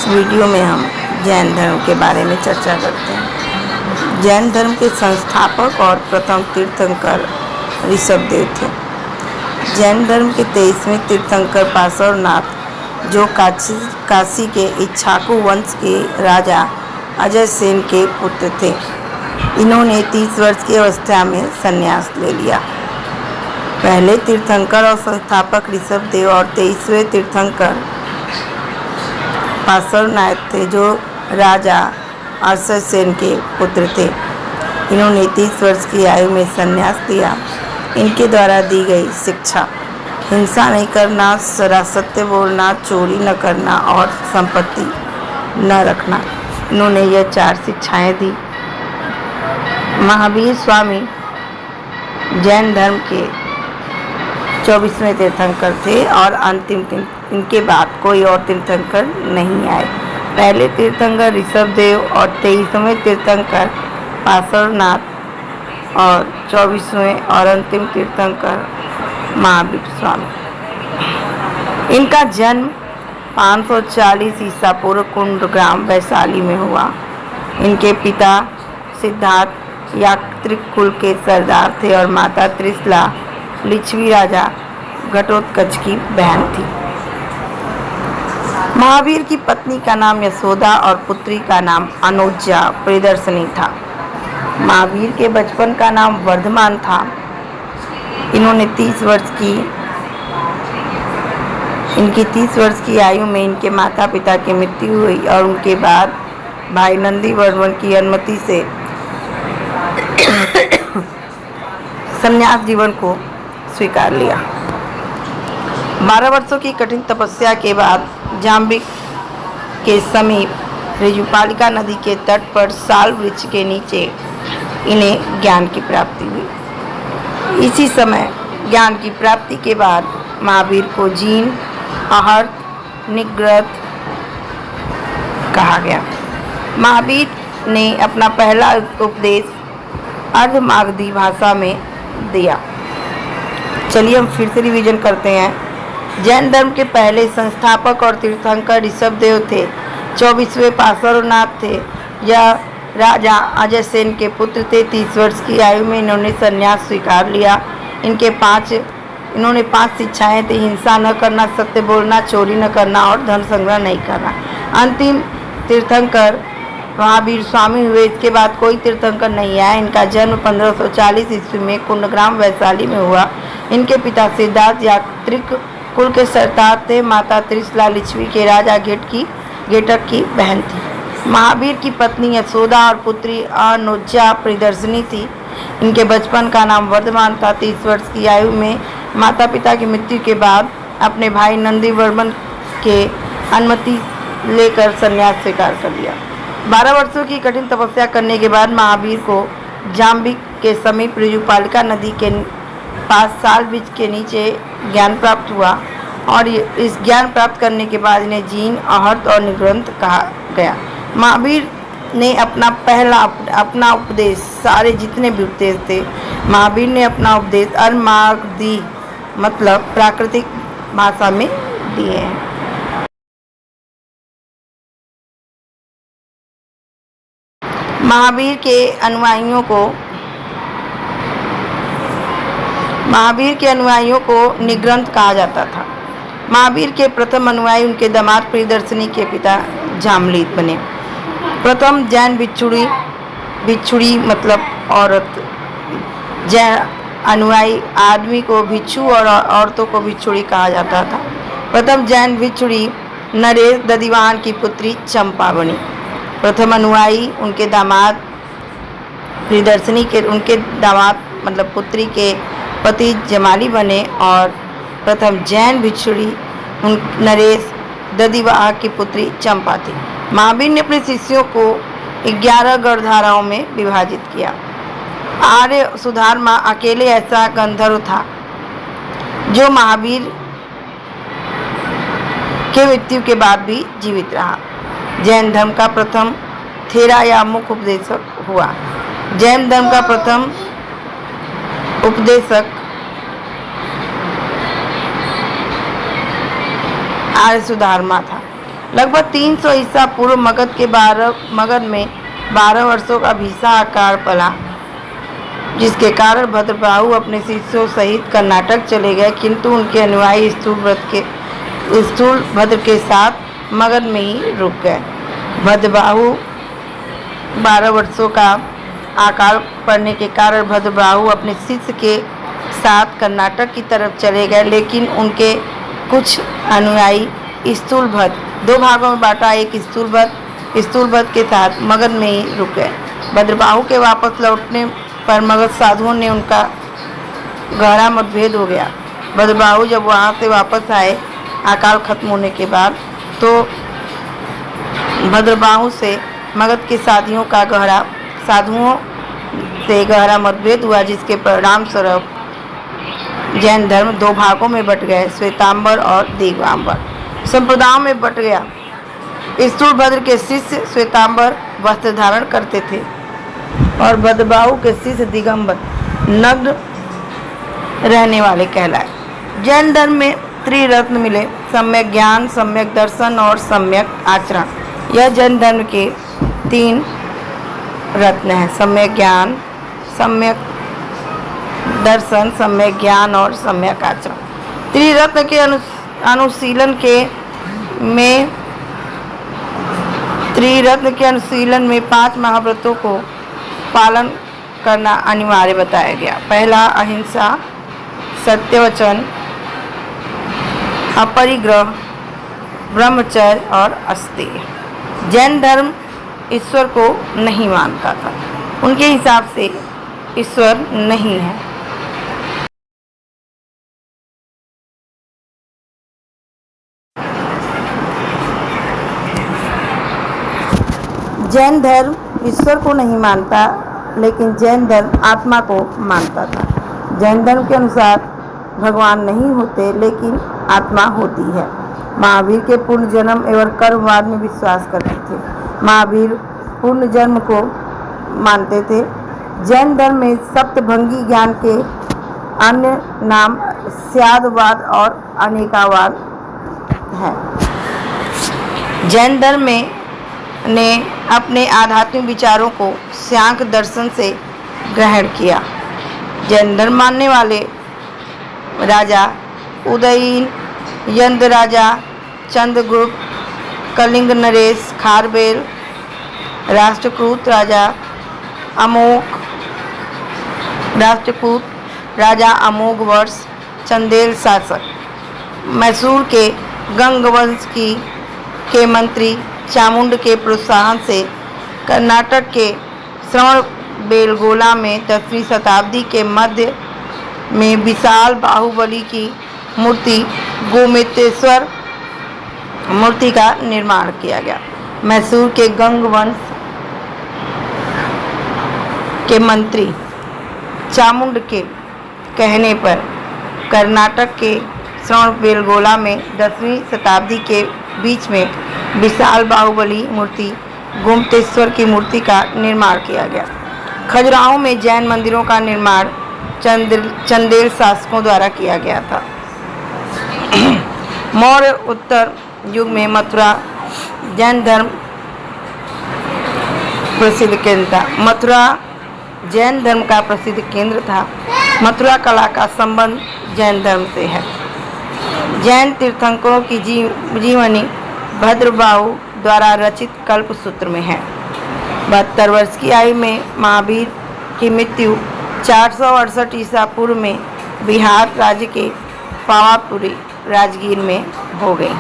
इस वीडियो में हम जैन धर्म के बारे में चर्चा करते हैं। जैन धर्म के संस्थापक और प्रथम तीर्थंकर ऋषभदेव थे। जैन धर्म के 23वें तीर्थंकर पार्श्वनाथ, जो काशी के इक्ष्वाकु वंश के राजा अजय सेन के पुत्र थे, इन्होंने 30 वर्ष की अवस्था में संन्यास ले लिया। पहले तीर्थंकर और संस्थापक ऋषभदेव और 23वें तीर्थंकर पार्श्वनाथ थे, जो राजा अजय सेन के पुत्र थे। इन्होंने 30 वर्ष की आयु में संन्यास लिया। इनके द्वारा दी गई शिक्षा: हिंसा नहीं करना, सत्य बोलना, चोरी न करना और संपत्ति न रखना। इन्होंने यह 4 शिक्षाएं दी। महावीर स्वामी जैन धर्म के 24वें तीर्थंकर थे और अंतिम इनके बाद कोई और तीर्थंकर नहीं आए। पहले तीर्थंकर ऋषभदेव और 23वें तीर्थंकर पार्श्वनाथ और 24वें और अंतिम तीर्थंकर महावीर स्वामी। इनका जन्म 540 ईसा पूर्व कुंडग्राम वैशाली में हुआ। इनके पिता सिद्धार्थ यात्रिक कुल के सरदार थे और माता त्रिशला लिच्छवी राजा घटोत्कच की बहन थी। महावीर की पत्नी का नाम यशोदा और पुत्री का नाम अनुजा प्रियदर्शिनी था। महावीर के बचपन का नाम वर्धमान था। इन्होंने 30 वर्ष की आयु में इनके माता पिता की मृत्यु हुई और उनके बाद भाई नंदी वर्मन की अनुमति से संन्यास जीवन को स्वीकार लिया। 12 वर्षों की कठिन तपस्या के बाद जाम्बिक के समीप ऋजुपालिका नदी के तट पर साल वृक्ष के नीचे इन्हें ज्ञान की प्राप्ति हुई। इसी समय ज्ञान की प्राप्ति के बाद महावीर को जीन आहर्त निग्रत कहा गया। महावीर ने अपना पहला उपदेश अर्धमागधी भाषा में दिया। चलिए हम फिर से रिवीजन करते हैं। जैन धर्म के पहले संस्थापक और तीर्थंकर ऋषभदेव थे। 24वें पार्श्वनाथ थे। यह राजा अजय सेन के पुत्र थे। 30 वर्ष की आयु में इन्होंने संन्यास स्वीकार लिया। इन्होंने 5 शिक्षाएं थी: हिंसा न करना, सत्य बोलना, चोरी न करना और धन संग्रह नहीं करना। अंतिम तीर्थंकर महावीर स्वामी हुए। इसके बाद कोई तीर्थंकर नहीं आया। इनका जन्म 1540 ईस्वी में कुंडग्राम वैशाली में हुआ। इनके पिता सिद्धार्थ यात्रिक कुल के सरदार थे। माता त्रिशला लिच्छवी के राजा घेटक की बहन थी। महावीर की पत्नी यशोदा और पुत्री अनुजा प्रियदर्शिनी थी। इनके बचपन का नाम वर्धमान था। 30 वर्ष की आयु में माता पिता की मृत्यु के बाद अपने भाई नंदी वर्मन के अनुमति लेकर संन्यास स्वीकार कर लिया। 12 वर्षों की कठिन तपस्या करने के बाद महावीर को जाम्बिक के समीप ऋजुपालिका नदी के पास साल वृक्ष के नीचे ज्ञान प्राप्त हुआ और इस ज्ञान प्राप्त करने के बाद इन्हें जीन आहर्त और निग्रंथ कहा गया। महावीर ने अपना उपदेश, सारे जितने भी उपदेश थे, महावीर ने अपना उपदेश अर्धमागधी मतलब प्राकृतिक भाषा में दिए हैं। महावीर के अनुयायियों को निग्रंथ कहा जाता था। महावीर के प्रथम अनुयायी उनके दामाद प्रियदर्शिनी के पिता जामलिक बने। प्रथम जैन भिक्षुणी मतलब औरत। जैन अनुयायी आदमी को भिक्षु और औरतों को भिक्षुणी कहा जाता था। प्रथम जैन भिक्षुणी नरेश दधिवाहन की पुत्री चंपा बनी। प्रथम अनुयायी उनके दामाद प्रियदर्शिनी के मतलब पुत्री के पति जमाली बने और प्रथम जैन भिक्षुणी नरेश दधिवाह की पुत्री चंपा थी। महावीर ने अपने शिष्यों को 11 गढ़धाराओं में विभाजित किया। आर्य सुधारमा अकेले ऐसा गंधर्व था जो महावीर के मृत्यु के बाद भी जीवित रहा। जैन धर्म का प्रथम थेरा या मुख्य उपदेशक हुआ। जैन धर्म का प्रथम उपदेशक आर्य सुधारमा था। लगभग 300 ईसा पूर्व मगध में 12 वर्षों का भीषा आकार पला, जिसके कारण भद्रबाहु अपने शिष्यों सहित कर्नाटक चले गए, किंतु उनके अनुयायी स्थूलभद्र के साथ मगध में ही रुक गए। भद्रबाहु 12 वर्षों का आकाल पड़ने के कारण भद्रबाहु अपने शिष्य के साथ कर्नाटक की तरफ चले गए, लेकिन उनके कुछ अनुयायी स्थूलभद्र 2 भागों में बांटा, एक स्थूलभद्र के साथ मगध में ही रुक गए। भद्रबाहु के वापस लौटने पर मगध साधुओं ने उनका गहरा मतभेद हो गया। भद्रबाहु जब वहाँ से वापस आए अकाल खत्म होने के बाद, तो भद्रबाहु से मगध के साधुओं से गहरा मतभेद हुआ, जिसके परिणाम स्वरूप जैन धर्म 2 भागों में बट गए, श्वेतांबर और दिगंबर संप्रदायों में बट गया। स्थूलभद्र के शिष्य श्वेतांबर वस्त्र धारण करते थे और भद्रबाहु के शिष्य दिगंबर नग्न रहने वाले कहलाए। जैन धर्म में त्रिरत्न मिले, सम्यक ज्ञान, सम्यक दर्शन और सम्यक आचरण। यह जैन धर्म के 3 रत्न हैं: सम्यक ज्ञान, सम्यक दर्शन, सम्यक ज्ञान और सम्यक आचरण। त्रिरत्न के अनुशीलन में 5 महाव्रतों को पालन करना अनिवार्य बताया गया। पहला अहिंसा, सत्यवचन, अपरिग्रह, ब्रह्मचर्य और अस्तेय। जैन धर्म ईश्वर को नहीं मानता था, उनके हिसाब से ईश्वर नहीं है। जैन धर्म ईश्वर को नहीं मानता, लेकिन जैन धर्म आत्मा को मानता था। जैन धर्म के अनुसार भगवान नहीं होते, लेकिन आत्मा होती है। महावीर के पूर्ण जन्म एवं कर्मवाद में विश्वास करते थे। महावीर पूर्ण जन्म को मानते थे। जैन धर्म में सप्तभंगी ज्ञान के अन्य नाम स्यादवाद और अनेकावाद है। जैन धर्म ने अपने आध्यात्मिक विचारों को सांख्य दर्शन से ग्रहण किया। जैन धर्म मानने वाले राजा उदयन, यंद राजा, चंद्रगुप्त, कलिंग नरेश, खारवेल, राष्ट्रकूट राजा अमोघ वर्ष, चंदेल शासक, मैसूर के गंग वंश के मंत्री चामुंड के प्रोत्साहन से कर्नाटक के श्रवणबेलगोला में 10वीं शताब्दी के मध्य में विशाल बाहुबली की मूर्ति गोमतेश्वर मूर्ति का निर्माण किया गया। मैसूर के गंग वंश के मंत्री चामुंड के कहने पर कर्नाटक के श्रवणबेलगोला में 10वीं शताब्दी के बीच में विशाल बाहुबली मूर्ति गोमतेश्वर की मूर्ति का निर्माण किया गया। खजुराहो में जैन मंदिरों का निर्माण चंदेल शासकों द्वारा किया गया था। मौर्य उत्तर युग में मथुरा जैन धर्म प्रसिद्ध केंद्र था। मथुरा जैन धर्म का प्रसिद्ध केंद्र था। मथुरा कला का संबंध जैन धर्म से है। जैन तीर्थंकरों की जीवनी भद्रबाहु द्वारा रचित कल्पसूत्र में है। 72 वर्ष की आयु में महावीर की मृत्यु 468 ईसा पूर्व में बिहार राज्य के पावापुरी राजगीर में हो गई।